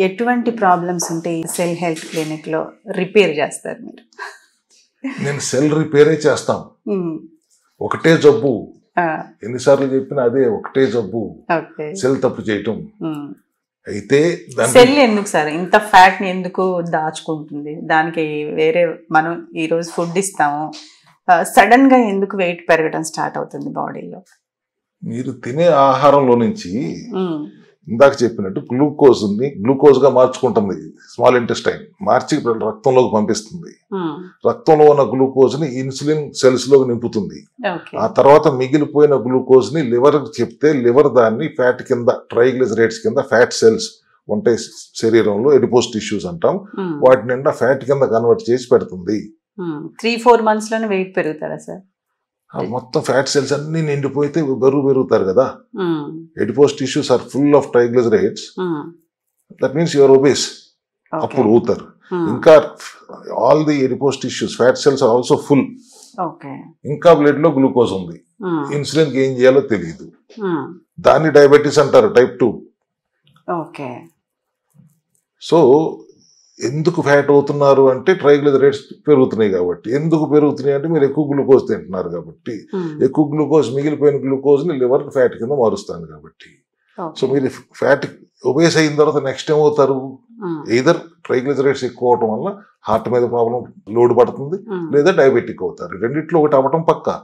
ఎటువంటి ప్రాబ్లమ్స్ ఉంటే ఈ సెల్ హెల్త్ క్లినిక్ లో రిపేర్ చేస్తారు మీరు? నేను సెల్ రిపేరే చేస్తాం. ఒకటే జబ్బు ఎన్నిసార్లు చెప్పినా అదే ఒకటే జబ్బు, సెల్ తప్పు చేయటం. అయితే సెల్ ఎందుకు సార్ ఇంత ఫ్యాట్ ని ఎందుకు దాచుకుంటుంది? దానికి వేరే మనం ఈ రోజు ఫుడ్ ఇస్తాము, సడన్ గా ఎందుకు వెయిట్ పెరగడం స్టార్ట్ అవుతుంది బాడీలో? మీరు తినే ఆహారంలో నుంచి ఇందాక చెప్పినట్టు గ్లూకోజ్ గా మార్చుకుంటుంది స్మాల్ ఇంటెస్టైన్, మార్చి రక్తంలోకి పంపిస్తుంది. రక్తంలో ఉన్న గ్లూకోజ్ ని ఇన్సులిన్ సెల్స్ లోకి నింపుతుంది. ఆ తర్వాత మిగిలిపోయిన గ్లూకోజ్ ని లివర్ చెప్తే లివర్ దాన్ని ఫ్యాట్ కింద, ట్రైగ్లిజరైడ్స్ కింద, ఫ్యాట్ సెల్స్ ఉంటాయి శరీరంలో, ఎడిపోస్ టిష్యూస్ అంటాం, వాటి నిండా ఫ్యాట్ కింద కన్వర్ట్ చేసి పెడుతుంది. 3-4 months లోనే వెయిట్ పెరుగుతారా సార్? మొత్తం ఫ్యాట్ సెల్స్ అన్ని నిండిపోతే బరువు పెరుగుతారు కదా. Adipose tissues are full of triglycerides, that means your obese, అప్పుడు అవుతారు. ఇంకా all the adipose tissues, fat cells are also full. ఇంకా బ్లడ్ లో గ్లూకోజ్ ఉంది, ఇన్సులిన్ ఏం చేయాలో తెలియదు, దాన్ని డయాబెటీస్ అంటారు, టైప్ 2. సో ఎందుకు ఫ్యాట్ అవుతున్నారు అంటే ట్రైగ్లిజరైడ్స్ పెరుగుతున్నాయి కాబట్టి. ఎందుకు పెరుగుతున్నాయి అంటే మీరు ఎక్కువ గ్లూకోజ్ తింటున్నారు కాబట్టి. ఎక్కువ గ్లూకోజ్, మిగిలిపోయిన గ్లూకోజ్ ని లివర్ ఫ్యాట్ కింద మారుస్తాను కాబట్టి. సో మీరు ఫ్యాట్ ఒబేస్ అయిన తర్వాత నెక్స్ట్ ఏమవుతారు? ఎయిదర్ ట్రైగ్లిజరైడ్స్ ఎక్కువ అవటం వల్ల హార్ట్ మీద ప్రాబ్లం, లోడ్ పడుతుంది, లేదా డయాబెటిక్ అవుతారు. రెండిట్లో ఒకటి అవ్వటం పక్కా.